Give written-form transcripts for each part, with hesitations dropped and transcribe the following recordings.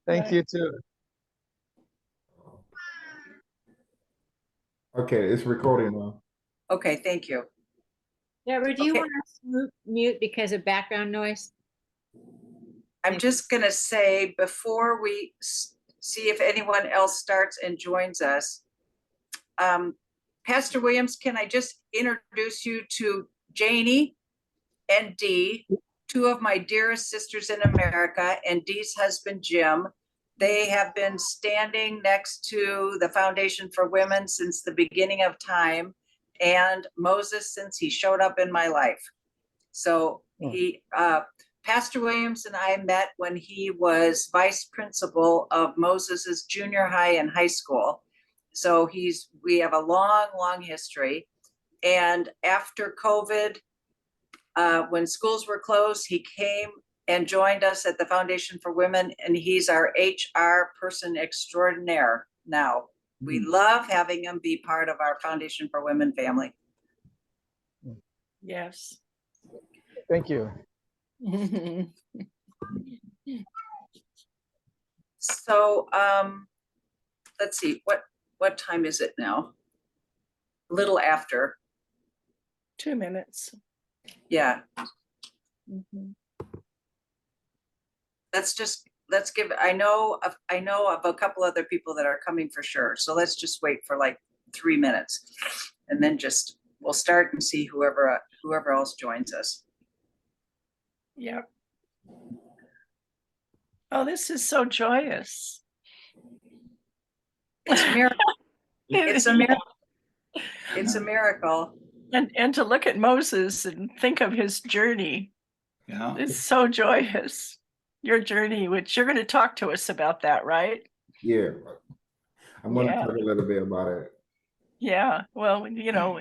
Thank you too. Okay, it's recording now. Okay, thank you. Deborah, do you Okay. want to mute because of background noise? I'm just going to say before we see if anyone else starts and joins us, Pastor Williams, can I just introduce you to Janie and Dee, two of my dearest sisters in America, and Dee's husband, Jim. They have been standing next to the Foundation for Women since the beginning of time, and Moses since he showed up in my life. So Pastor Williams and I met when he was vice principal of Moses's junior high and high school. So we have a long history. And after COVID, when schools were closed, he came and joined us at the Foundation for Women, and he's our HR person extraordinaire now. We love having him be part of our Foundation for Women family. Yes. Thank you. So let's see, what time is it now? A little after. 2 minutes. Yeah. Mhm. Let's give, I know of a couple other people that are coming for sure. So let's just wait for like 3 minutes and then we'll start and see whoever else joins us. Yep. Oh, this is so joyous. It's a miracle. It's a miracle. It's a miracle. And to look at Moses and think of his journey. Yeah. It's so joyous. Your journey, which you're going to talk to us about that, right? Yeah, I'm going to Yeah. talk a little bit about it. Yeah. Well, you know,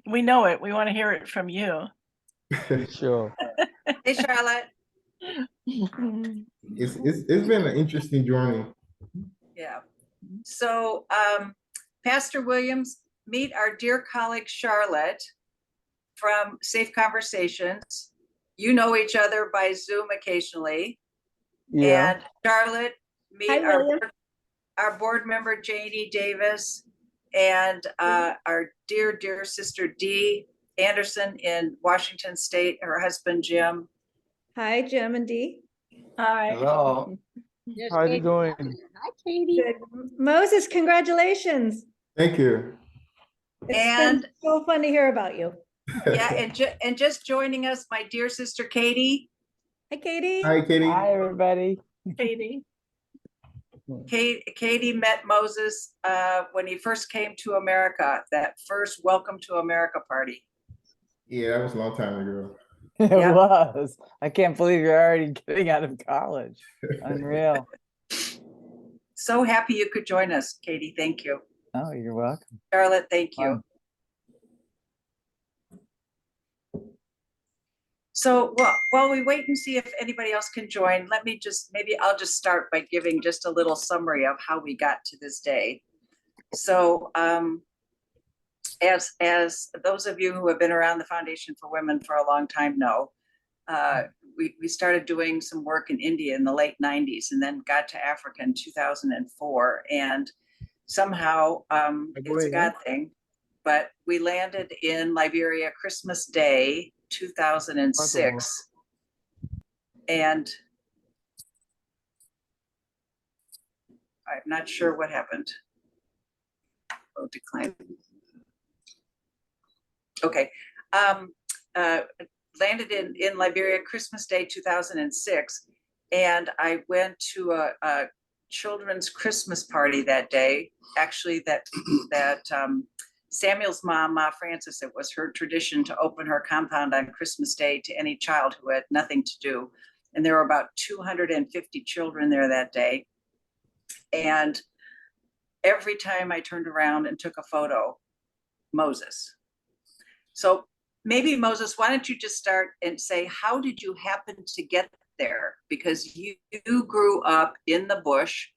we know it. We want to hear it from you. Sure. Hey, Charlotte. It's been an interesting journey. Yeah. So Pastor Williams, meet our dear colleague Charlotte from Safe Conversations. You know each other by Zoom occasionally. Yeah. And Charlotte, meet Hi, William. our board member Janie Davis, and our dear sister Dee Anderson in Washington State, her husband Jim. Hi, Jim and Dee. Hi. Hello. There's How are you Katie. doing? Hi, Katie. Good. Moses, congratulations. Thank you. It's And- been so fun to hear about you. Yeah, and just joining us, my dear sister Katie. Hi, Katie. Hi, Katie. Hi, everybody. Katie. Katie met Moses when he first came to America, that first Welcome to America party. Yeah, that was a long time ago. It Yeah. was. I can't believe you're already getting out of college. Unreal. So happy you could join us, Katie. Thank you. Oh, you're welcome. Charlotte, thank you. Fun. So while we wait and see if anybody else can join, maybe I'll just start by giving just a little summary of how we got to this day. So as those of you who have been around the Foundation for Women for a long time know, we started doing some work in India in the late 90s and then got to Africa in 2004. And somehow it's a God thing, but we landed in Liberia Christmas Day, 2006. And I'm not sure what happened. Oh, decline. Okay. Landed in Liberia Christmas Day 2006, and I went to a children's Christmas party that day. Actually, that Samuel's mom, Ma Francis, it was her tradition to open her compound on Christmas Day to any child who had nothing to do. And there were about 250 children there that day. And every time I turned around and took a photo, Moses. So maybe Moses, why don't you just start and say, how did you happen to get there? Because you grew up in the bush,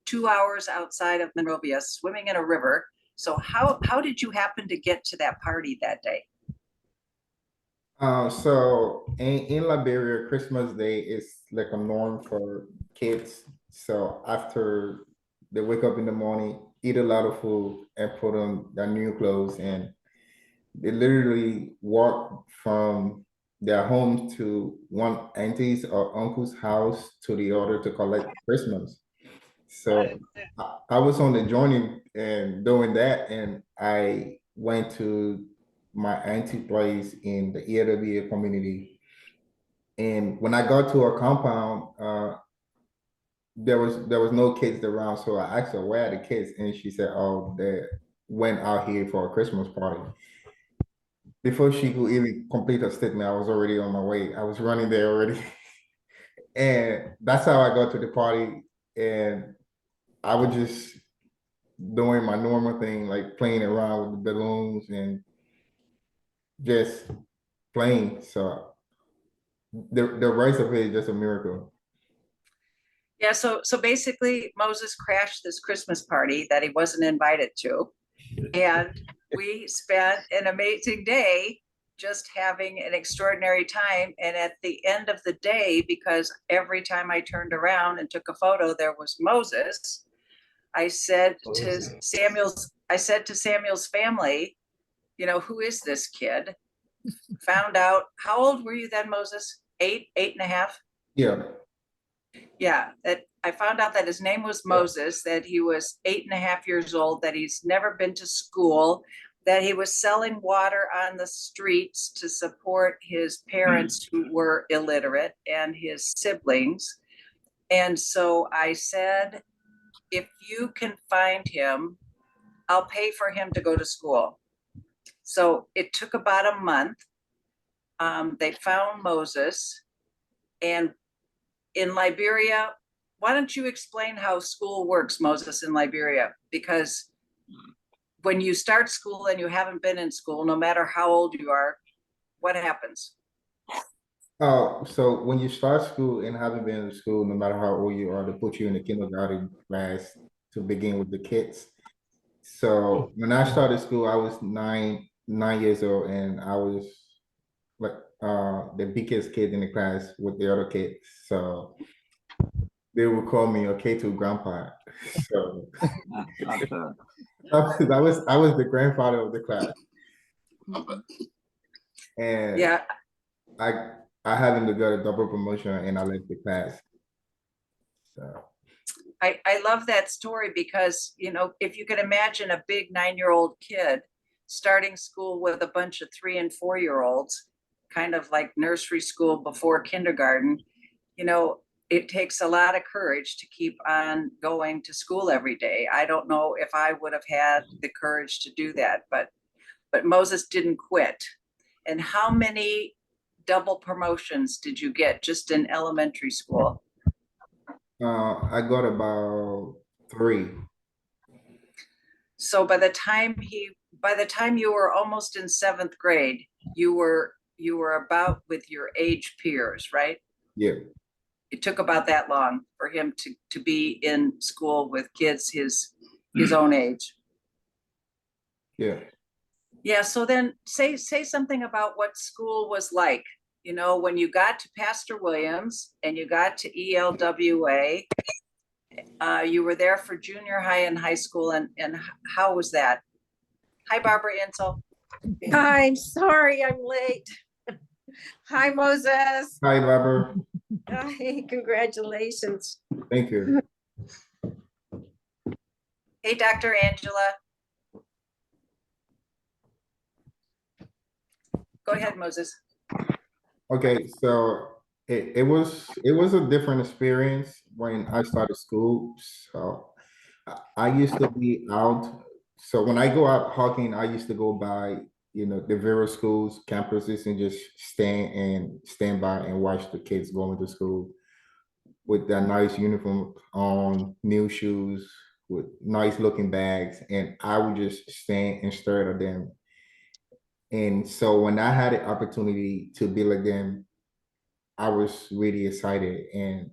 2 hours outside of Monrovia, swimming in a river. So how did you happen to get to that party that day? So in Liberia, Christmas Day is like a norm for kids So after they wake up in the morning, eat a lot of food, and put on their new clothes, and they literally walk from their homes to one auntie's or uncle's house to the other to collect Christmas. So I was on the journey and doing that, and I went to my auntie place in the ELWA community. And when I got to her compound, there was no kids around, so I asked her where are the kids, and she said, "Oh, they went out here for a Christmas party." Before she could even complete her statement, I was already on my way. I was running there already, and that's how I got to the party. And I was just doing my normal thing, like playing around with the balloons and just playing. So the rest of it is just a miracle. Yeah, so basically Moses crashed this Christmas party that he wasn't invited to. And we spent an amazing day just having an extraordinary time. And at the end of the day, because every time I turned around and took a photo, there was Moses. I said to Samuel's family, you know, who is this kid? Found out, how old were you then, Moses? 8.5? Yeah. Yeah, that I found out that his name was Moses, that he was 8.5 years old, that he's never been to school, that he was selling water on the streets to support his parents who were illiterate and his siblings. And so I said, if you can find him, I'll pay for him to go to school. So it took about a month. They found Moses, and in Liberia, why don't you explain how school works, Moses, in Liberia? Because when you start school and you haven't been in school, no matter how old you are, what happens? Oh, so when you start school and haven't been to school, no matter how old you are, they put you in the kindergarten class to begin with the kids. So when I started school, I was nine years old, and I was like the biggest kid in the class with the other kids. So they would call me a K2 grandpa. So I was the grandfather of the class. And Yeah, I I happened to get a double promotion and I left the class. So I love that story because, you know, if you can imagine a big 9-year-old kid starting school with a bunch of 3 and 4-year-olds, kind of like nursery school before kindergarten, you know, it takes a lot of courage to keep on going to school every day. I don't know if I would have had the courage to do that, but Moses didn't quit. And how many double promotions did you get just in elementary school? I got about 3. So by the time you were almost in 7th grade, you were about with your age peers, right? Yeah. It took about that long for him to be in school with kids his own age. Yeah. Yeah, so then say something about what school was like. You know, when you got to Pastor Williams and you got to ELWA, you were there for junior high and high school, and how was that? Hi, Barbara Insel. I'm sorry I'm late. Hi, Moses. Hi, Barbara. Hi, congratulations. Thank you. Hey, Dr. Angela. Go ahead, Moses. Okay, so it was a different experience when I started school. So I used to be out. So when I go out hawking, I used to go by, the various schools, campuses, and just stand by and watch the kids going to school with that nice uniform on, new shoes, with nice looking bags, and I would just stand and stare at them. And so when I had the opportunity to be like them, I was really excited, and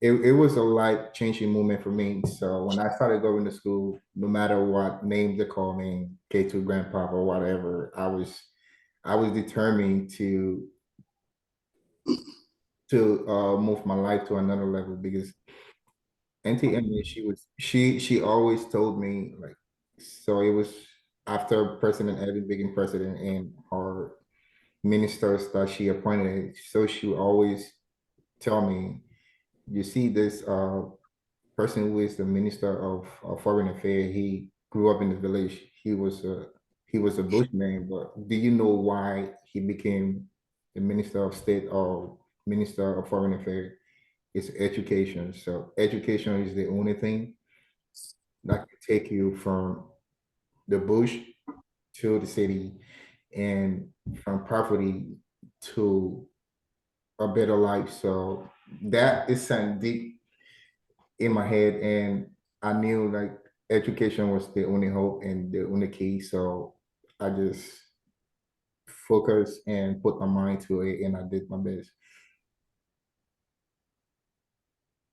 it was a life-changing moment for me. So when I started going to school, no matter what name they call me, K2 grandpa or whatever, I was determined to move my life to another level because Auntie Emily, she always told me like, so it was after President Evan became president and our ministers that she appointed, so she would always tell me, you see this person who is the minister of foreign affairs, he grew up in the village. He was a bushman, but do you know why he became the minister of state or minister of foreign affairs? It's education. So education is the only thing that can take you from the bush to the city and from poverty to a better life. So that is something deep in my head, and I knew like education was the only hope and the only key. So I just focused and put my mind to it, and I did my best.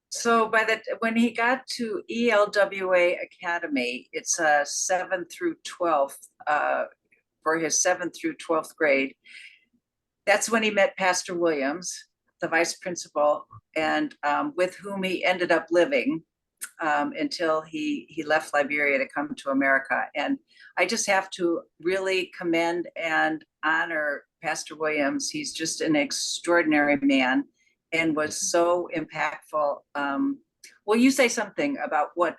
So when he got to ELWA Academy, it's a 7th through 12th, for his 7th through 12th grade. That's when he met Pastor Williams, the vice principal, and with whom he ended up living until he left Liberia to come to America. And I just have to really commend and honor Pastor Williams. He's just an extraordinary man and was so impactful. Will you say something about what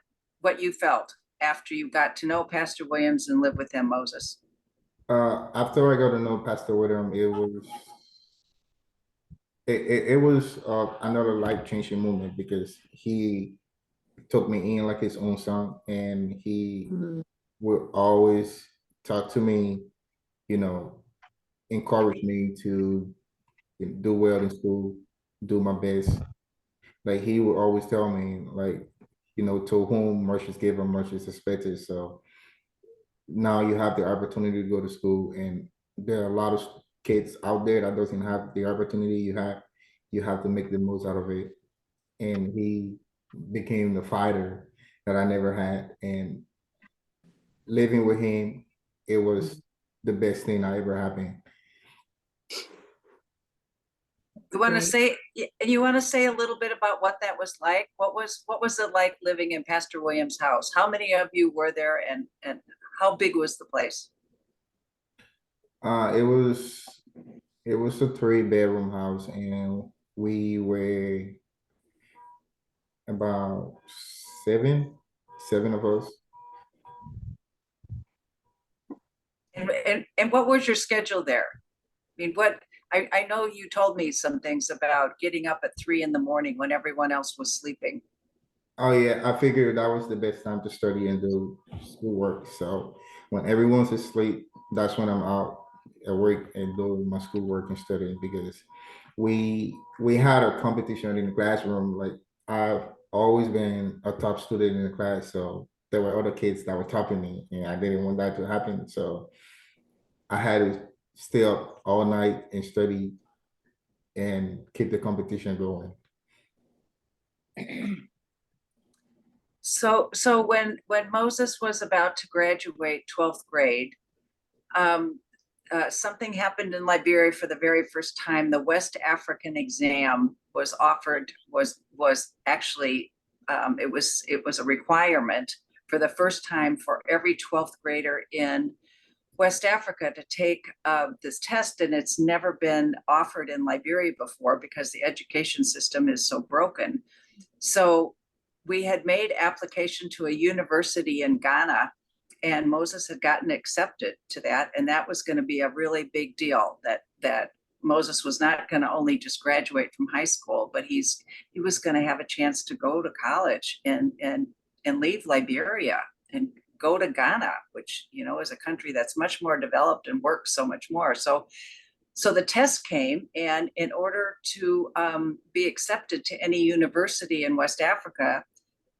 you felt after you got to know Pastor Williams and live with him, Moses? After I got to know Pastor William, it was another life-changing moment because he took me in like his own son, and he would always talk to me, you know, encourage me to do well in school, do my best. Like he would always tell me, like, to whom much is given, much is expected. So now you have the opportunity to go to school, and there are a lot of kids out there that doesn't have the opportunity you have. You have to make the most out of it. And he became the fighter that I never had. And living with him, it was the best thing that ever happened. You want to Great. say a little bit about what that was like? What was it like living in Pastor Williams' house? How many of you were there, and how big was the place? Uh, it was it was a 3-bedroom house, and we were about seven of us. And what was your schedule there? I mean, I know you told me some things about getting up at 3 in the morning when everyone else was sleeping. Oh yeah, I figured that was the best time to study and do schoolwork. So when everyone's asleep, that's when I'm out at work and doing my schoolwork and studying because we had a competition in the classroom. Like I've always been a top student in the class, so there were other kids that were topping me, and I didn't want that to happen. So I had to stay up all night and study and keep the competition going. So when Moses was about to graduate 12th grade, something happened in Liberia for the very first time. The West African exam was offered, was actually, it was a requirement for the first time for every 12th grader in West Africa to take this test, and it's never been offered in Liberia before because the education system is so broken. So we had made application to a university in Ghana, and Moses had gotten accepted to that, and that was going to be a really big deal. That Moses was not going to only just graduate from high school, but he was going to have a chance to go to college and leave Liberia and go to Ghana, which is a country that's much more developed and works so much more. So the test came, and in order to be accepted to any university in West Africa,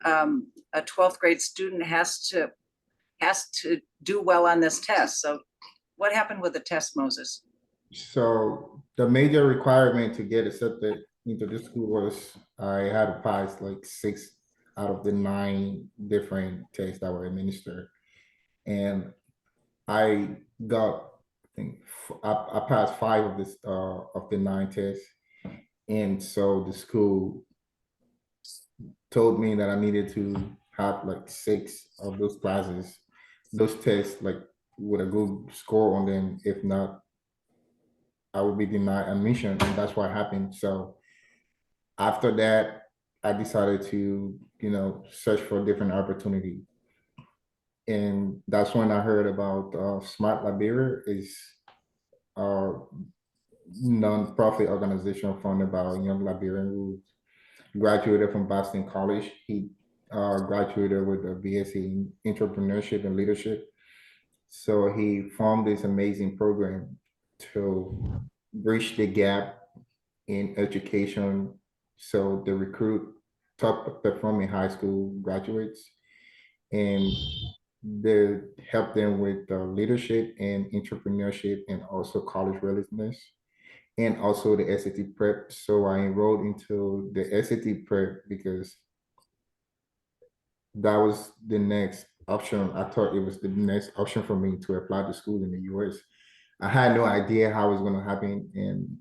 a 12th grade student has to do well on this test. So what happened with the test, Moses? So the major requirement to get accepted into this school was I had to pass like 6 out of the 9 different tests that were administered, and I got, I think, I passed 5 of the 9 tests, And so the school told me that I needed to have like 6 of those classes, those tests, like with a good score on them. If not, I would be denied admission, and that's what happened. So after that, I decided to, search for a different opportunity. And that's when I heard about Smart Liberia is a non-profit organization funded by a young Liberian who graduated from Boston College. He graduated with a BSc in entrepreneurship and leadership. So he formed this amazing program to bridge the gap in education. So they recruit top performing high school graduates, and they help them with leadership and entrepreneurship and also college readiness and also the SAT prep. So I enrolled into the SAT prep because that was the next option. I thought it was the next option for me to apply to school in the US. I had no idea how it was going to happen and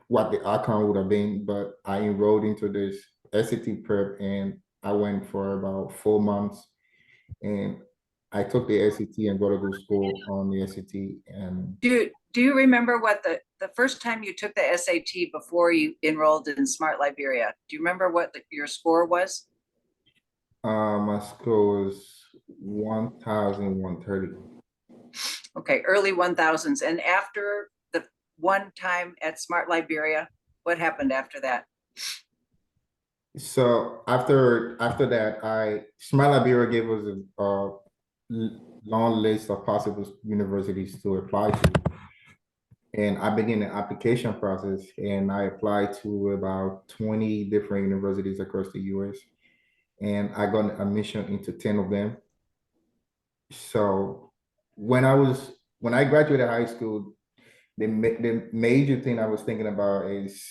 what the outcome would have been, but I enrolled into this SAT prep and I went for about 4 months, and I took the SAT and go to good school on the SAT. And Do you remember what the first time you took the SAT before you enrolled in Smart Liberia? Do you remember what your score was? my score was 1,130. Okay, early 1000s. And after the one time at Smart Liberia, what happened after that? So after that, Smart Liberia gave us a long list of possible universities to apply to, and I began the application process. And I applied to about 20 different universities across the U.S. and I got admission into 10 of them. So when I graduated high school, the major thing I was thinking about is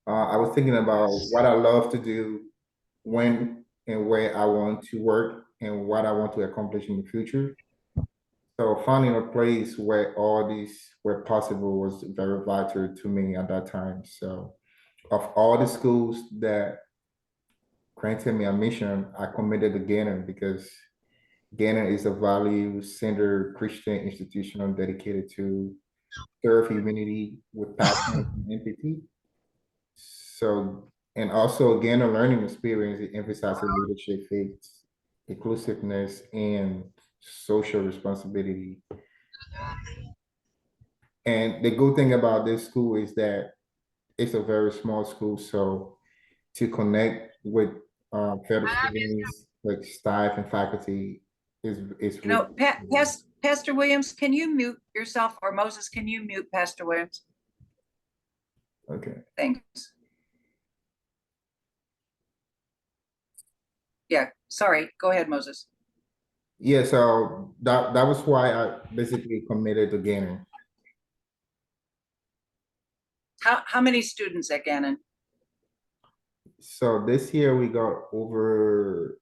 I was thinking about what I love to do, when and where I want to work, and what I want to accomplish in the future. So finding a place where all these were possible was very vital to me at that time. So of all the schools that granted me admission, I committed to Gannon because Gannon is a value-centered Christian institution dedicated to serve humanity with passion and empathy. So, and also again, a learning experience, it emphasizes leadership, faith, inclusiveness, and social responsibility. And the good thing about this school is that it's a very small school, so to connect with fellow students, like staff and faculty, is You know, really Pastor Williams, can you mute yourself, or Moses, can you mute Pastor Williams? okay. Thanks. Yeah, sorry. Go ahead, Moses. Yeah, so that was why I basically committed to Gannon. How many students at Gannon? So this year we got over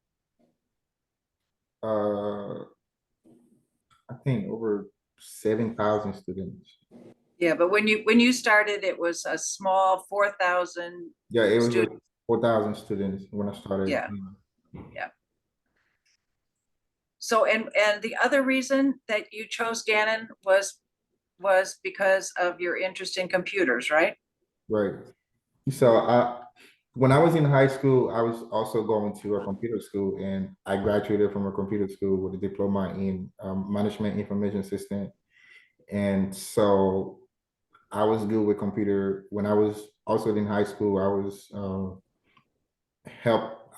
I think over 7,000 students. Yeah, but when you started, it was a small 4,000. Yeah, it was like Students. 4,000 students when I started. Yeah. So, and the other reason that you chose Gannon was because of your interest in computers, right? Right. So when I was in high school, I was also going to a computer school, and I graduated from a computer school with a diploma in management information system. And so I was good with computer. When I was also in high school, I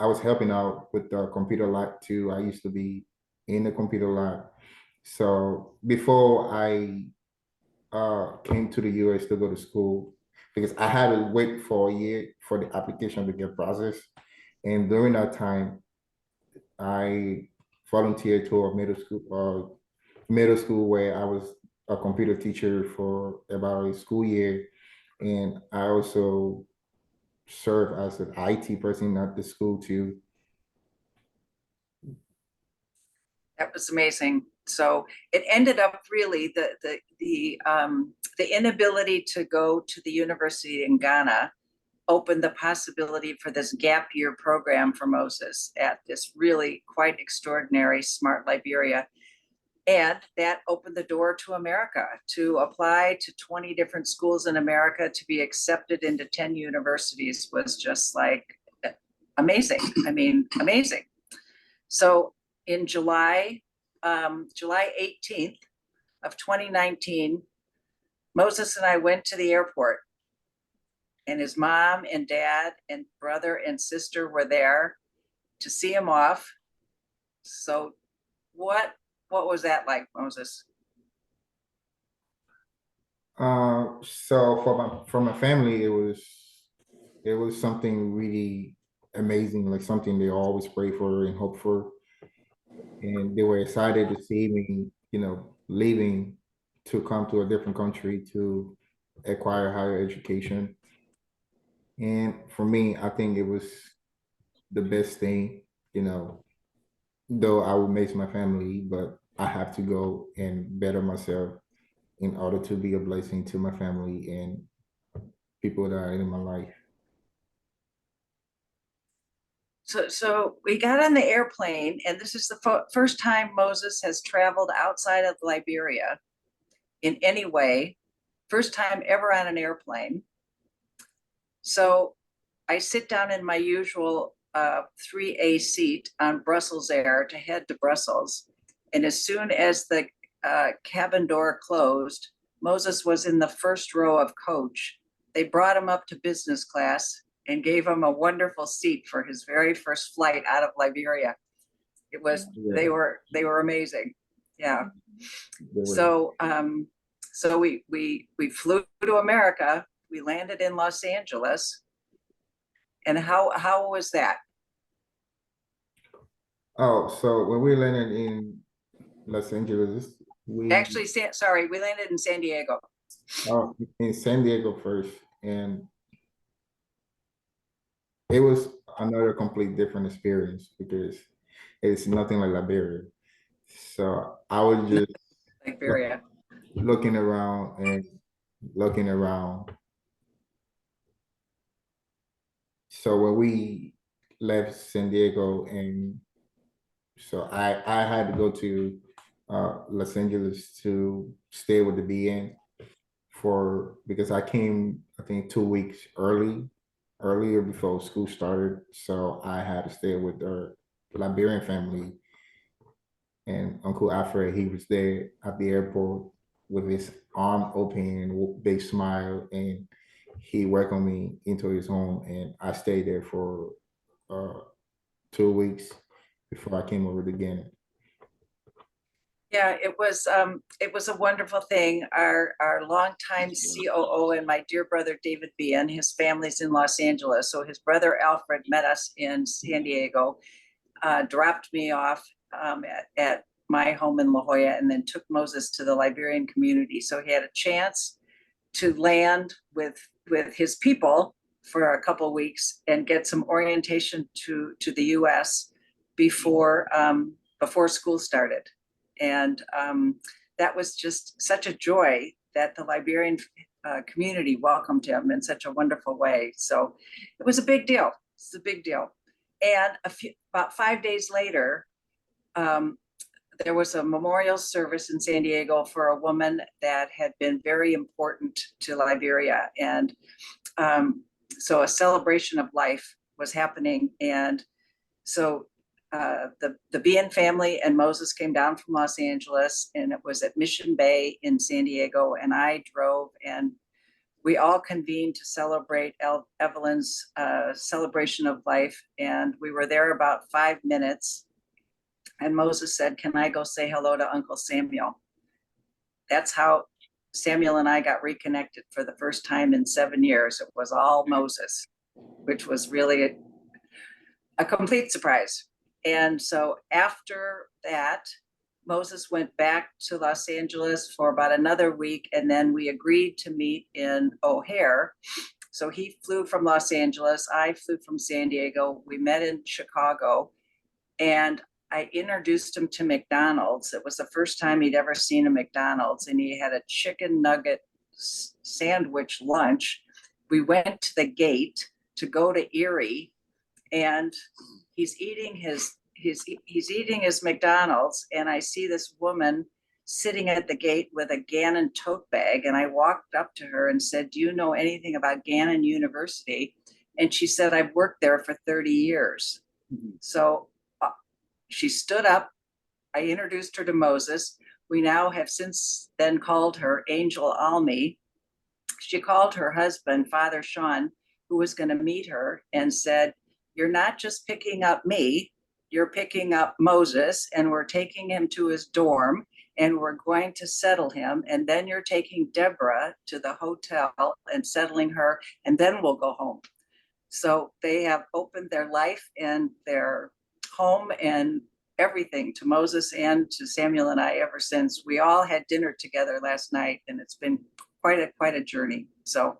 was helping out with the computer lab too. I used to be in the computer lab. So before I came to the US to go to school, because I had to wait for a year for the application to get processed. And during that time, I volunteered to a middle school where I was a computer teacher for about a school year. And I also serve as an IT person at the school too. That was amazing. So it ended up really the inability to go to the university in Ghana opened the possibility for this gap year program for Moses at this really quite extraordinary Smart Liberia. And that opened the door to America, to apply to 20 different schools in America, to be accepted into 10 universities was just like amazing. I mean, amazing. So in July 18th of 2019, Moses and I went to the airport, and his mom and dad and brother and sister were there to see him off. So what was that like, Moses? So for my family, it was something really amazing, like something they always pray for and hope for. And they were excited to see me, leaving to come to a different country to acquire higher education. And for me, I think it was the best thing, though I would miss my family, but I have to go and better myself in order to be a blessing to my family and people that are in my life. So we got on the airplane, and this is the first time Moses has traveled outside of Liberia in any way. First time ever on an airplane. So I sit down in my usual 3A seat on Brussels Air to head to Brussels. And as soon as the cabin door closed, Moses was in the first row of coach. They brought him up to business class and gave him a wonderful seat for his very first flight out of Liberia. It was, they were amazing. Yeah. So we flew to America. We landed in Los Angeles. And how was that? Oh, so when we landed in Los Angeles, we Actually, we landed in San Diego. in San Diego first, and it was another complete different experience because it's nothing like Liberia. So I was just Liberia. looking around and looking around. So when we left San Diego, and so I had to go to Los Angeles to stay with the BN because I came, I think, 2 weeks earlier before school started. So I had to stay with the Liberian family, and Uncle Alfred, he was there at the airport with his arm open and big smile, and he welcomed me into his home, and I stayed there for 2 weeks before I came over to Gannon. Yeah, it was a wonderful thing. Our longtime COO and my dear brother David Bean, his family's in Los Angeles. So his brother Alfred met us in San Diego, dropped me off at my home in La Jolla, and then took Moses to the Liberian community. So he had a chance to land with his people for a couple of weeks and get some orientation to the US before school started. And that was just such a joy that the Liberian community welcomed him in such a wonderful way. So it was a big deal. It's a big deal. And about 5 days later, there was a memorial service in San Diego for a woman that had been very important to Liberia. And so a celebration of life was happening. And so the Bean family and Moses came down from Los Angeles, and it was at Mission Bay in San Diego. And I drove, and we all convened to celebrate Evelyn's celebration of life. And we were there about 5 minutes. And Moses said, "Can I go say hello to Uncle Samuel?" That's how Samuel and I got reconnected for the first time in 7 years. It was all Moses, which was really a complete surprise. And so after that, Moses went back to Los Angeles for about another week, and then we agreed to meet in O'Hare. So he flew from Los Angeles, I flew from San Diego, we met in Chicago, and I introduced him to McDonald's. It was the first time he'd ever seen a McDonald's, and he had a chicken nugget sandwich lunch. We went to the gate to go to Erie, and he's eating his McDonald's, and I see this woman sitting at the gate with a Gannon tote bag, and I walked up to her and said, "Do you know anything about Gannon University?" And she said, "I've worked there for 30 years." So she stood up. I introduced her to Moses. We now have since then called her Angel Almy. She called her husband, Father Sean, who was going to meet her, and said, "You're not just picking up me, you're picking up Moses, and we're taking him to his dorm, and we're going to settle him. And then you're taking Deborah to the hotel and settling her, and then we'll go home." So they have opened their life and their home and everything to Moses and to Samuel and I ever since. We all had dinner together last night, and it's been quite a journey. So,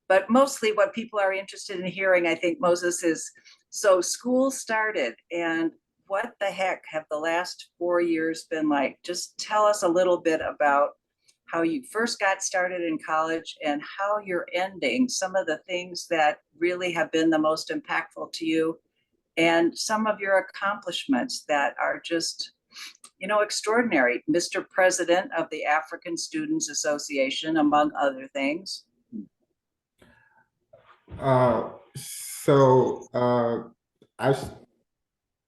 but mostly what people are interested in hearing, I think, Moses, is so school started, and what the heck have the last 4 years been like? Just tell us a little bit about how you first got started in college and how you're ending, some of the things that really have been the most impactful to you, and some of your accomplishments that are just, extraordinary. Mr. President of the African Students Association, among other things. So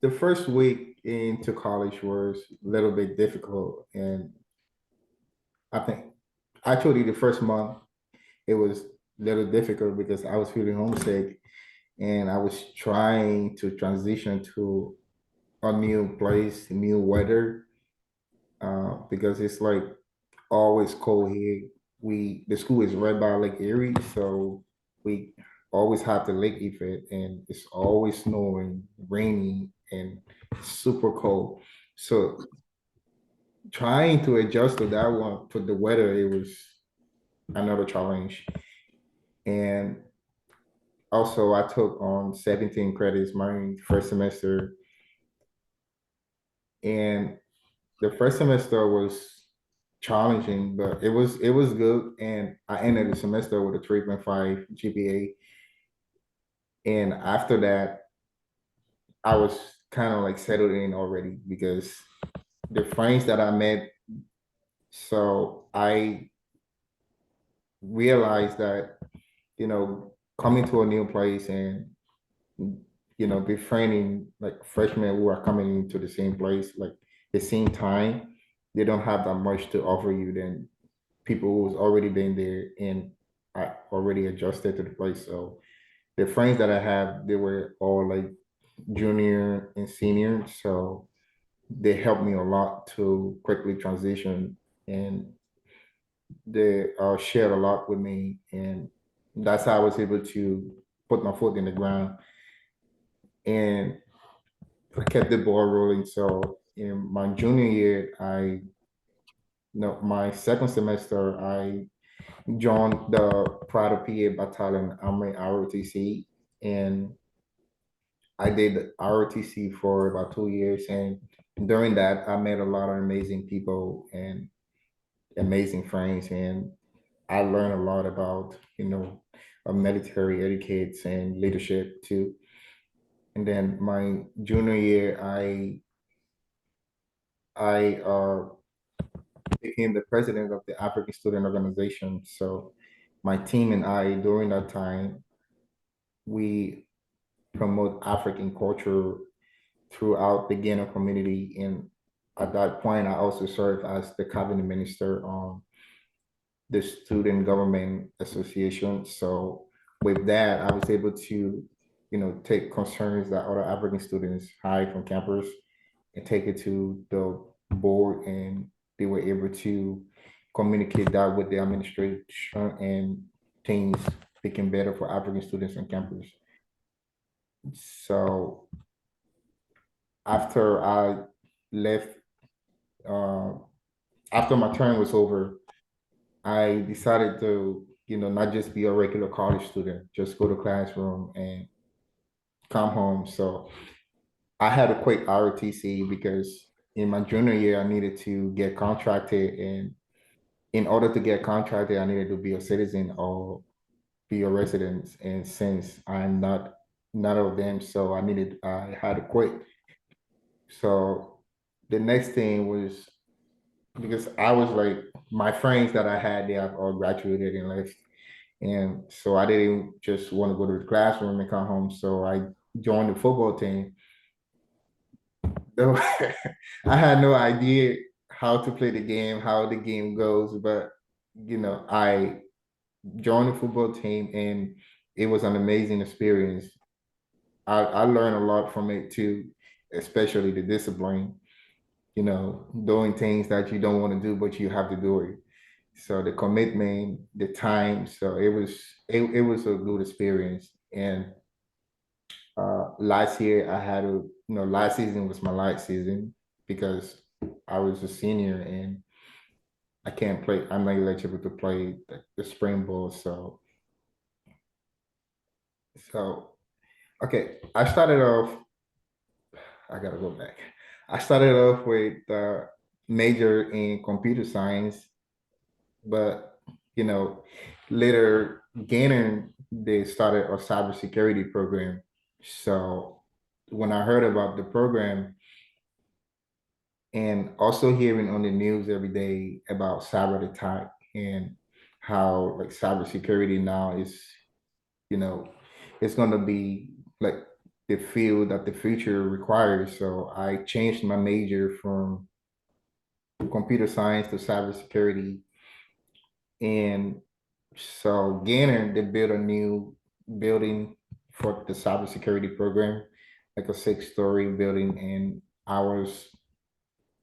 the first week into college was a little bit difficult, and I think actually the first month it was a little difficult because I was feeling homesick, and I was trying to transition to a new place, new weather, because it's like always cold here. The school is right by Lake Erie, so we always have the lake effect, and it's always snowing, raining, and super cold. So trying to adjust to that one, to the weather, it was another challenge. And also I took on 17 credits my first semester, and the first semester was challenging, but it was good. And I ended the semester with a 3.5 GPA. And after that, I was kind of like settled in already because the friends that I met, so I realized that, coming to a new place and, befriending like freshmen who are coming into the same place, like the same time, they don't have that much to offer you than people who's already been there and are already adjusted to the place. So the friends that I have, they were all like junior and senior, so they helped me a lot to quickly transition, and they shared a lot with me, and that's how I was able to put my foot in the ground, and I kept the ball rolling. So in my junior year, no, my second semester, I joined the Pride of PA Battalion Army ROTC, and I did ROTC for about 2 years, and during that, I met a lot of amazing people and amazing friends, and I learned a lot about military etiquettes and leadership too. And then my junior year, I became the president of the African Student Organization. So my team and I, during that time, we promote African culture throughout the Gannon community. And at that point, I also served as the cabinet minister on the Student Government Association. So with that, I was able to, take concerns that other African students hide from campus and take it to the board, and they were able to communicate that with the administration, and things became better for African students on campus. So after I left, uh, after my term was over, I decided to, not just be a regular college student, just go to classroom and come home. So I had to quit ROTC because in my junior year, I needed to get contracted. And in order to get contracted, I needed to be a citizen or be a resident. And since I'm not none of them, so I had to quit. So the next thing was because I was like, my friends that I had, they have all graduated and left. And so I didn't just want to go to the classroom and come home. So I joined the football team. So I had no idea how to play the game, how the game goes, but I joined the football team and it was an amazing experience. I learned a lot from it too, especially the discipline, doing things that you don't want to do, but you have to do it. So the commitment, the time, so it was a good experience. And last year I had last season was my last season because I was a senior and I can't play. I'm not eligible to play the spring ball. So okay. I started off. I gotta go back. I started off with major in computer science, but later Gannon they started a cybersecurity program. So when I heard about the program and also hearing on the news every day about cyber attack and how like cybersecurity now is, you know, it's gonna be like the field that the future requires. So I changed my major from computer science to cybersecurity. And so Gannon, they built a new building for the cybersecurity program, like a 6-story building, and I was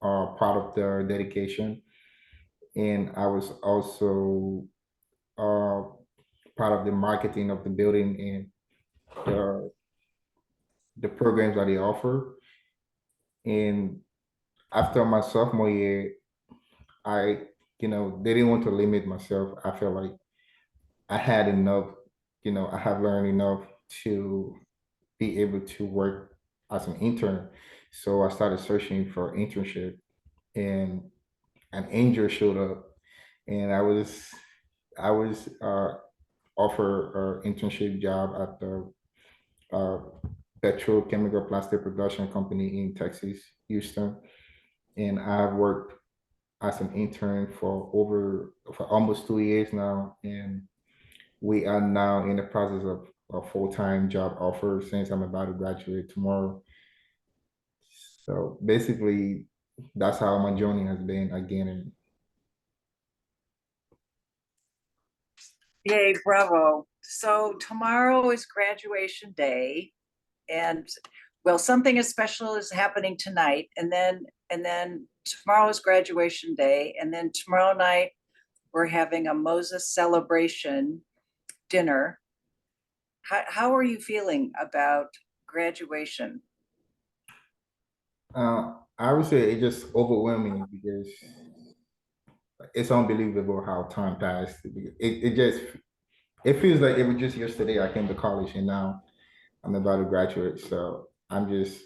part of the dedication. And I was also uh, part of the marketing of the building and the programs that they offer. And after my sophomore year, I, they didn't want to limit myself. I felt like I had enough, I have learned enough to be able to work as an intern. So I started searching for internship and an angel showed up and I was offered an internship job at the uh, petrochemical plastic production company in Texas, Houston. And I've worked as an intern for almost 2 years now. And we are now in the process of a full-time job offer since I'm about to graduate tomorrow. So basically, that's how my journey has been again. And Yay, bravo. So tomorrow is graduation day and well, something as special is happening tonight and then tomorrow is graduation day and then tomorrow night we're having a Moses celebration dinner. How are you feeling about graduation? I would say it just overwhelming because it's unbelievable how time passed. It feels like it was just yesterday I came to college and now I'm about to graduate. So I'm just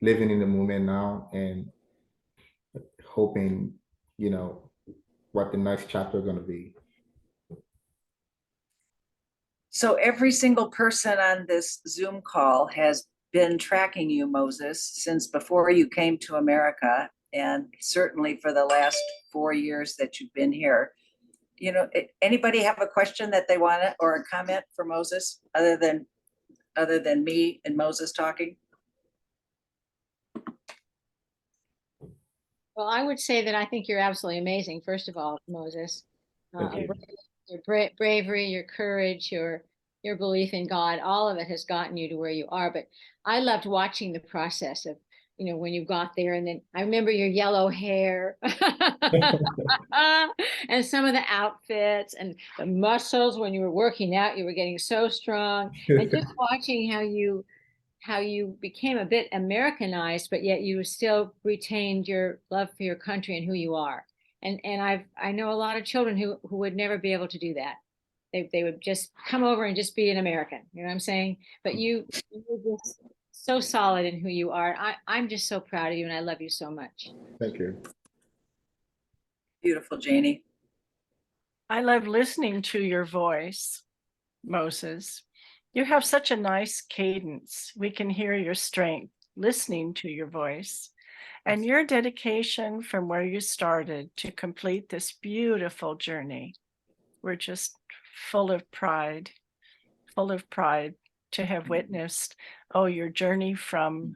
living in the moment now and hoping, you know, what the next chapter is going to be. So every single person on this Zoom call has been tracking you, Moses, since before you came to America, and certainly for the last 4 years that you've been here. Anybody have a question that they want to, or a comment for Moses, other than me and Moses talking? Well, I would say that I think you're absolutely amazing, first of all, Moses. Thank you. Your bravery, your courage, your belief in God, all of it has gotten you to where you are. But I loved watching the process of, when you got there. And then I remember your yellow hair and some of the outfits and the muscles when you were working out, you were getting so strong. And just watching how you became a bit Americanized, but yet you still retained your love for your country and who you are. And I know a lot of children who would never be able to do that. They would just come over and just be an American. You know what I'm saying? But you were just so solid in who you are. I'm just so proud of you and I love you so much. Thank you. Beautiful, Janie. I love listening to your voice, Moses. You have such a nice cadence. We can hear your strength listening to your voice and your dedication from where you started to complete this beautiful journey. We're just full of pride to have witnessed, your journey from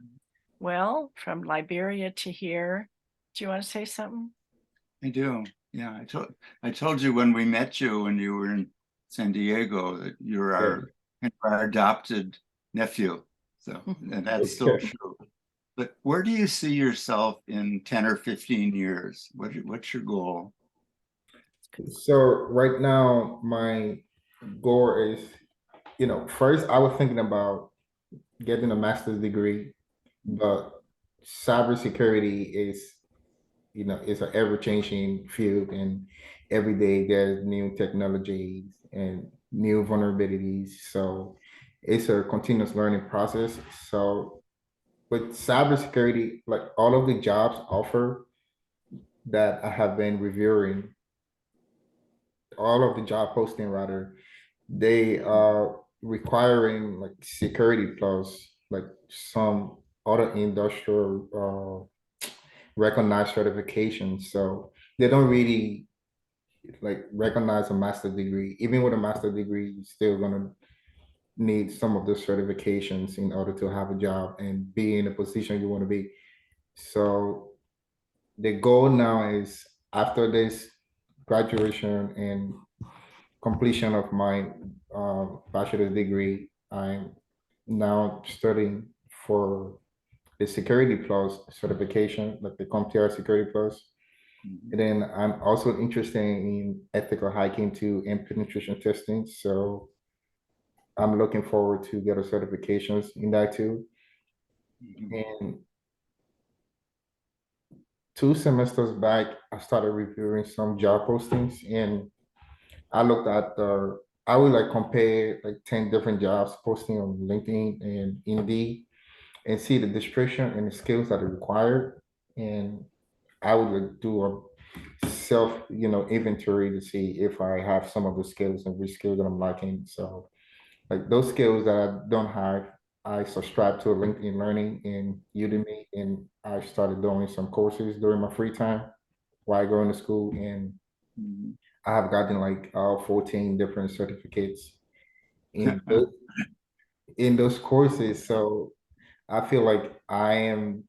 Liberia to here. Do you want to say something? I do. Yeah, I told you when we met you when you were in San Diego that you're our adopted nephew. So, and that's still true. But where do you see yourself in 10 or 15 years? What's your goal? So right now, my goal is, first I was thinking about getting a master's degree, but cybersecurity is, it's an ever-changing field, and every day there's new technologies and new vulnerabilities. So it's a continuous learning process. So with cybersecurity, like all of the jobs offer that I have been reviewing, all of the job posting rather, they are requiring like security plus like some other industrial recognized certifications. So they don't really like recognize a master's degree. Even with a master's degree, you're still gonna need some of those certifications in order to have a job and be in the position you want to be. So the goal now is after this graduation and completion of my bachelor's degree, I'm now studying for the Security Plus certification, like the CompTIA Security Plus. And then I'm also interested in ethical hacking too and penetration testing. So I'm looking forward to get a certifications in that too. And 2 semesters back, I started reviewing some job postings, and I looked at I would like compare like 10 different jobs posting on LinkedIn and Indeed and see the description and the skills that are required. And I would like do a self, inventory to see if I have some of the skills and which skills that I'm lacking. So like those skills that I don't have, I subscribe to a LinkedIn Learning and Udemy, and I started doing some courses during my free time while going to school. And I have gotten like 14 different certificates in in those courses. So I feel like I am,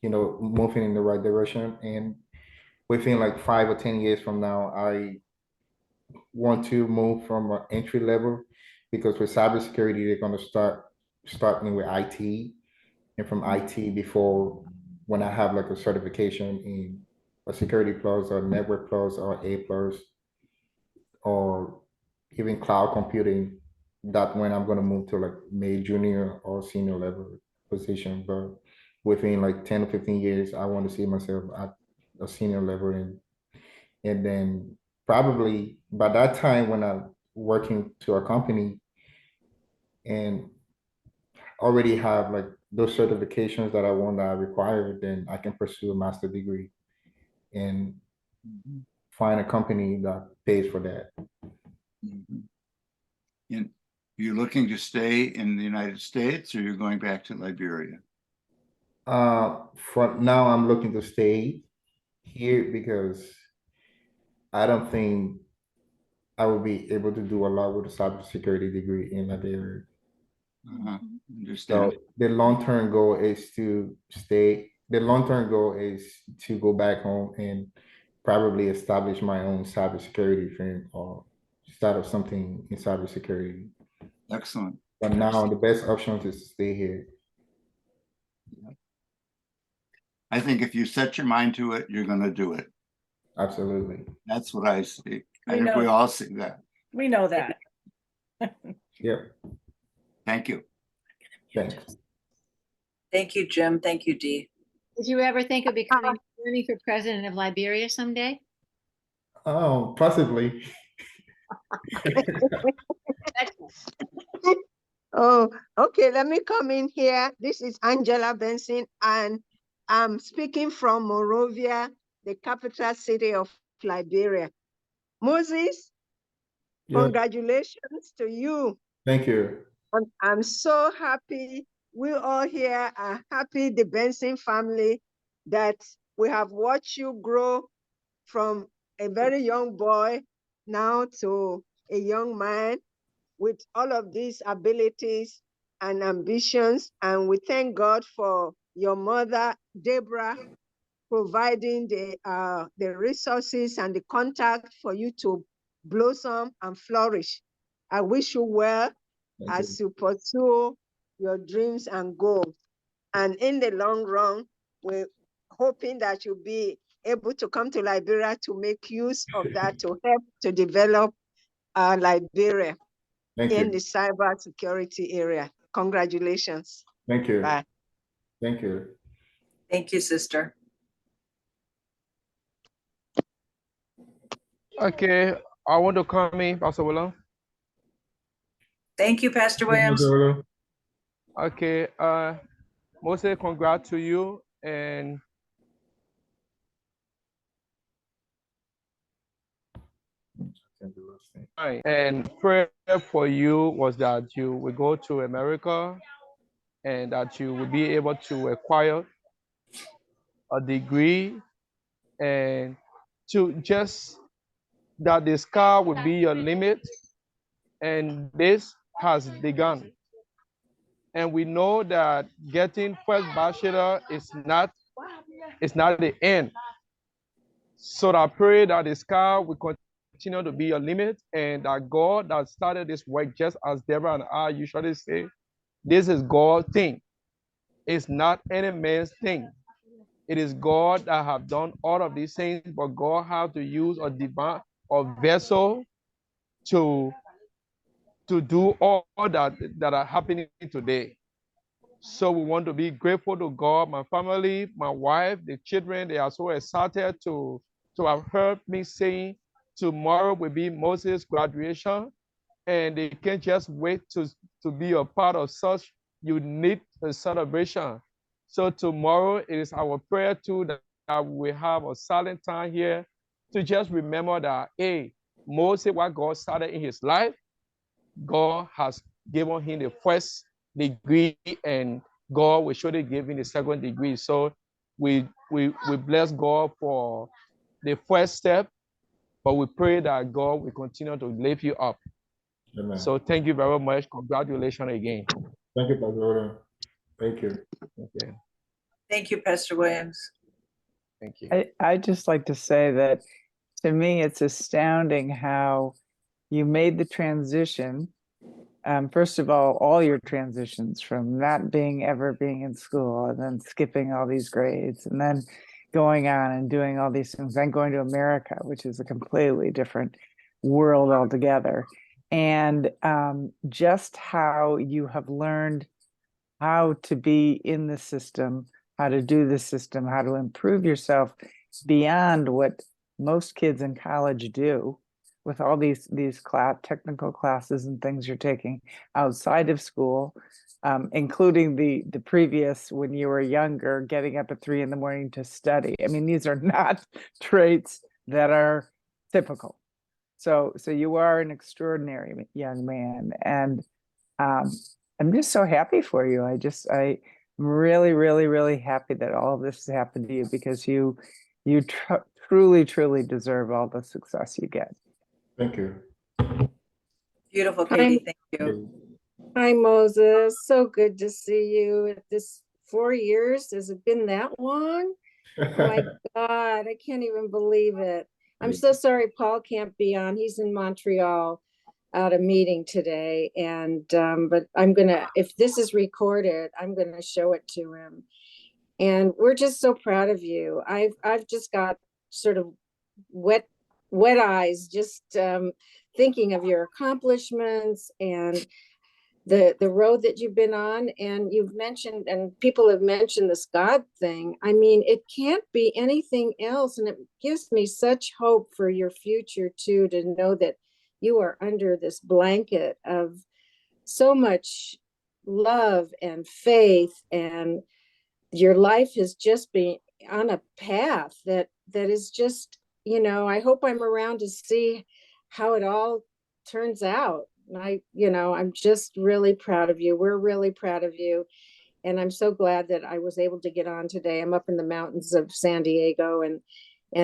moving in the right direction. And within like 5 or 10 years from now, I want to move from an entry level, because with cybersecurity, they're going to starting with IT, and from IT before, when I have like a certification in a Security Plus or Network Plus or A Plus or even cloud computing, that when I'm going to move to like maybe junior or senior level position. But within like 10 or 15 years, I want to see myself at a senior level, and then probably by that time when I'm working to a company and already have like those certifications that I want that I require, then I can pursue a master degree and find a company that pays for that. And you're looking to stay in the United States, or you're going back to Liberia? For now, I'm looking to stay here because I don't think I will be able to do a lot with a cybersecurity degree in Liberia. Understand. So the long-term goal is to stay. The long-term goal is to go back home and probably establish my own cybersecurity firm or start up something in cybersecurity. Excellent. But now the best option is to stay here. I think if you set your mind to it, you're going to do it. Absolutely. That's what I see. I We think know. we all see that. We know that. Yep. Thank you. Thanks. Thank you, Jim. Thank you, Dee. Did you ever think of running for president of Liberia someday? Oh, possibly. Oh, Okay, let me come in here. This is Angela Benson, and I'm speaking from Monrovia, the capital city of Liberia. Moses, Yeah, congratulations to you. thank you. I'm so happy. We all here are happy, the Benson family, that we have watched you grow from a very young boy now to a young man with all of these abilities and ambitions. And we thank God for your mother, Deborah, providing the resources and the contact for you to blossom and flourish. I wish you well Thank as you pursue your dreams and goals. And in the long run, we're hoping that you'll be able to come to Liberia to make use of that to help to develop Liberia Thank in you. the cyber security area. Congratulations. Thank you. Bye. Thank you. Thank you, sister. Okay, I want to come in, Pastor William. Thank you, Pastor Williams. Okay, Moses, congrats to you, and prayer for you was that you will go to America and that you will be able to acquire a degree and to just that the sky will be your limit, and this has begun. And we know that getting first bachelor is not the end. So I pray that the sky will continue to be your limit, and that God that started this work, just as Deborah and I usually say, this is God's thing. It's not any man's thing. It is God that have done all of these things, but God have to use a divine or vessel to do all that are happening today. So we want to be grateful to God, my family, my wife, the children. They are so excited to have heard me saying tomorrow will be Moses' graduation, and they can't just wait to be a part of such unique celebration. So tomorrow it is our prayer too that we have a silent time here to just remember that, hey, Moses, what God started in his life, God has given him the first degree, and God will surely give him the second degree. So we bless God for the first step, but we pray that God will continue to lift you up. Amen. So thank you very much. Congratulations again. Thank you, Pastor. Thank you. Okay. Thank you, Pastor Williams. Thank you. I just like to say that to me, it's astounding how you made the transition. First of all your transitions from not ever being in school, and then skipping all these grades, and then going on and doing all these things, then going to America, which is a completely different world altogether. And just how you have learned how to be in the system, how to do the system, how to improve yourself beyond what most kids in college do, with all these technical classes and things you're taking outside of school, including the previous, when you were younger, getting up at 3 a.m. to study. I mean, these are not traits that are typical. So you are an extraordinary young man, and I'm just so happy for you. I'm really, really, really happy that all of this has happened to you, because you truly deserve all the success you get. Thank you. Beautiful, Katie. Thank you. Hi, Moses. So good to see you. This 4 years, has it been that long? Oh my God, I can't even believe it. I'm so sorry Paul can't be on. He's in Montreal at a meeting today. And but I'm gonna, if this is recorded, I'm gonna show it to him. And we're just so proud of you. I've just got sort of wet eyes just thinking of your accomplishments and the road that you've been on. And you've mentioned, and people have mentioned, this God thing. I mean, it can't be anything else. And it gives me such hope for your future too, to know that you are under this blanket of so much love and faith, and your life has just been on a path that is just, I hope I'm around to see how it all turns out. And I'm just really proud of you. We're really proud of you. And I'm so glad that I was able to get on today. I'm up in the mountains of San Diego, and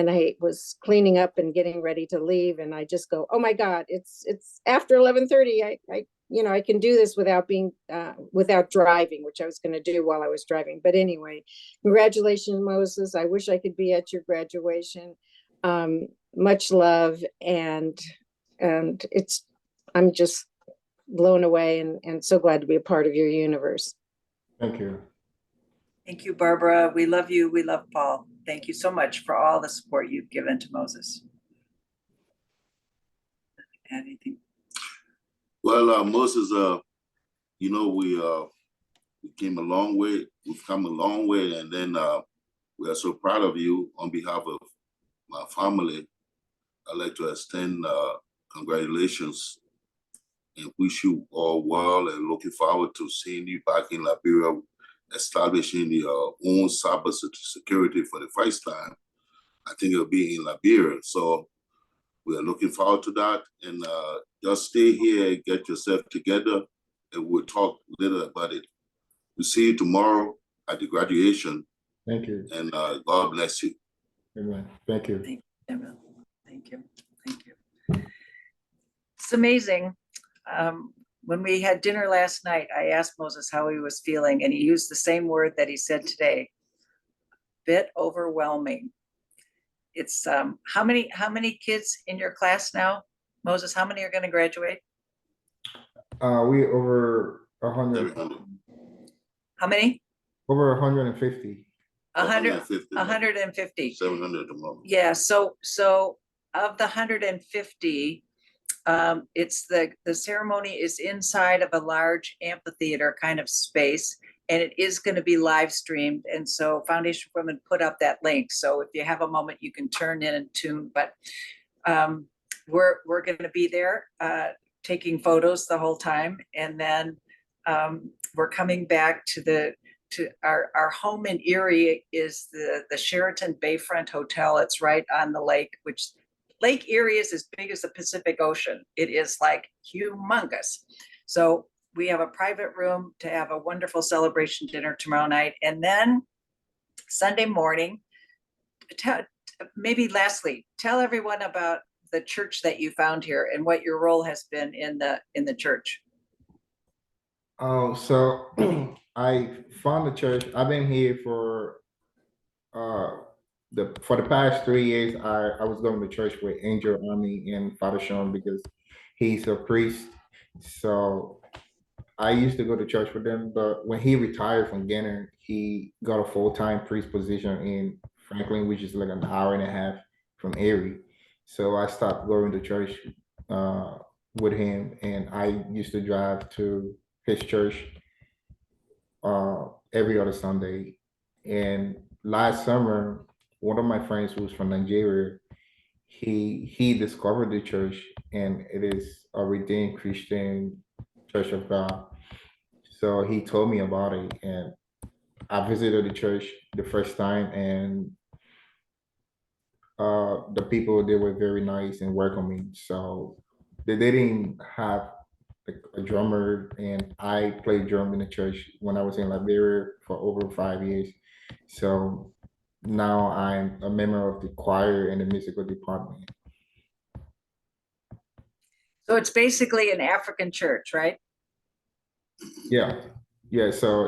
I was cleaning up and getting ready to leave, and I just go, oh my God, it's after 11:30. I can do this without being without driving, which I was going to do while I was driving. But anyway, congratulations, Moses. I wish I could be at your graduation. Much love, and I'm just blown away and so glad to be a part of your universe. Thank you. Thank you, Barbara. We love you. We love Paul. Thank you so much for all the support you've given to Moses. Anything? Well, Moses, we came a long way. We've come a long way, and then we are so proud of you. On behalf of my family, I'd like to extend congratulations and wish you all well, and looking forward to seeing you back in Liberia, establishing your own cyber security for the first time. I think it'll be in Liberia. So we are looking forward to that. And just stay here, get yourself together, and we'll talk later about it. We'll see you tomorrow at the graduation. Thank you. And God bless you. Amen. Thank you. Thank you. Thank you. Thank you. It's amazing. When we had dinner last night, I asked Moses how he was feeling, and he used the same word that he said today. Bit overwhelming. It's how many kids in your class now, Moses? How many are going to graduate? We over 100. How many? Over 150. 150. 700 tomorrow. Yeah. So of the 150, it's the ceremony is inside of a large amphitheater kind of space, and it is going to be live streamed. And so Foundation for Women put up that link. So if you have a moment, you can turn in and tune. But we're going to be there taking photos the whole time, and then we're coming back to our home in Erie is the Sheraton Bayfront Hotel. It's right on the lake, which Lake Erie is as big as the Pacific Ocean. It is like humongous. So we have a private room to have a wonderful celebration dinner tomorrow night. And then Sunday morning, maybe lastly, tell everyone about the church that you found here and what your role has been in the church. Oh, so I found the church. I've been here for the past 3 years. I was going to church with Angel Army and Father Sean because he's a priest. So I used to go to church with him, but when he retired from Gannon, he got a full-time priest position in Franklin, which is like an hour and a half from Erie. So I stopped going to church with him, and I used to drive to his church every other Sunday. And last summer, one of my friends who was from Nigeria, he discovered the church, and it is a redeemed Christian Church of God. So he told me about it, and I visited the church the first time, and the people, they were very nice and welcoming. So they didn't have like a drummer, and I played drum in the church when I was in Liberia for over 5 years. So now I'm a member of the choir and the musical department. So it's basically an African church, right? Yeah, yeah. So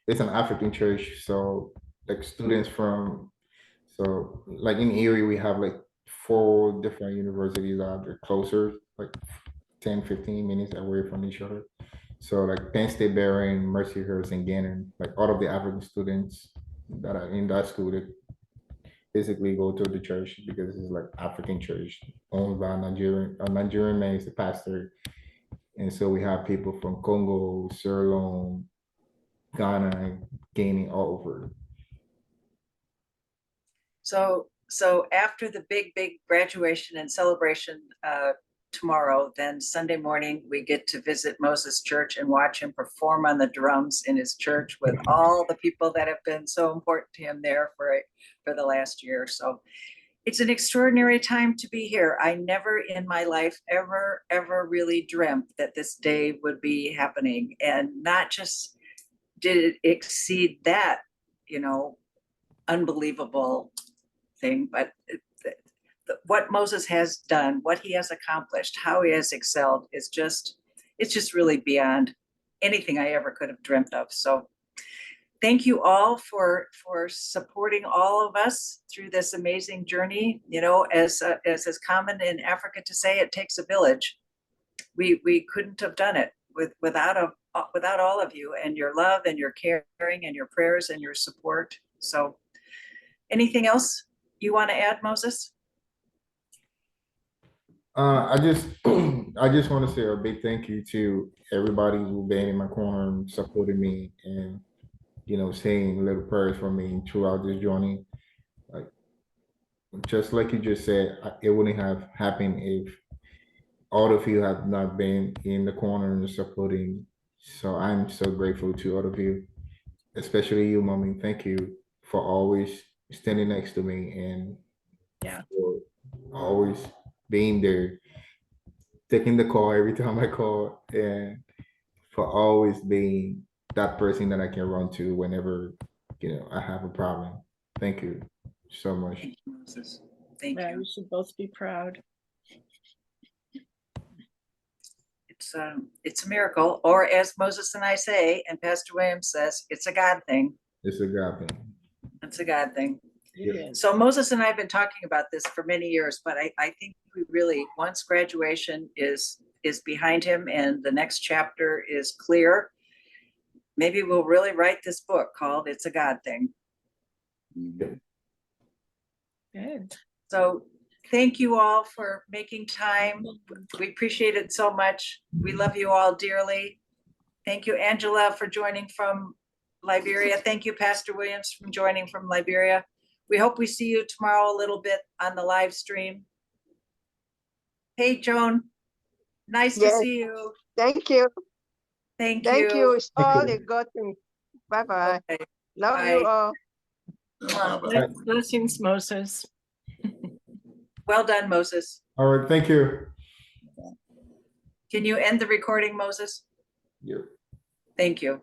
it's an African church. So like students from, so like in Erie, we have like 4 different universities that are closer, like 10, 15 minutes away from each other. So like Penn State Bearing, Mercyhurst, and Gannon, like all of the African students that are in that school, they basically go to the church because it's like African church owned by a Nigerian man is the pastor. And so we have people from Congo, Sierra Leone, Ghana, Guinea, all over. So after the big graduation and celebration tomorrow, then Sunday morning, we get to visit Moses Church and watch him perform on the drums in his church with all the people that have been so important to him there for the last year. So it's an extraordinary time to be here. I never in my life ever really dreamt that this day would be happening. And not just did it exceed that, unbelievable thing, but what Moses has done, what he has accomplished, how he has excelled it's just really beyond anything I ever could have dreamt of. So thank you all for supporting all of us through this amazing journey. As is common in Africa to say, it takes a village. We couldn't have done it without all of you and your love and your caring and your prayers and your support. So anything else you want to add, Moses? I just want to say a big thank you to everybody who's been in my corner and supporting me and saying little prayers for me throughout this journey. Like just like you just said, it wouldn't have happened if all of you have not been in the corner and supporting. So I'm so grateful to all of you, especially you, Mommy. Thank you for always standing next to me and for always being there, taking the call every time I call, and for always being that person that I can run to whenever I have a problem. Thank you so much. Thank you, Moses. Thank Yeah, you. we should both be proud. It's a miracle, or as Moses and I say, and Pastor Williams says, it's a God thing. It's a God thing. It's a God thing. Yeah. So Moses and I have been talking about this for many years, but I think we really, once graduation is behind him and the next chapter is clear, maybe we'll really write this book called It's a God Thing. Good. So thank you all for making time. We appreciate it so much. We love you all dearly. Thank you, Angela, for joining from Liberia. Thank you, Pastor Williams, for joining from Liberia. We hope we see you tomorrow a little bit on the live stream. Hey, Joan, nice to Yes. see you. Thank you. Thank Thank you. you. It's all a good thing. Bye-bye. Okay. Love Bye. you all. Bye-bye. Blessings, Moses. Well done, Moses. All right. Thank you. Can you end the recording, Moses? Yeah. Thank you.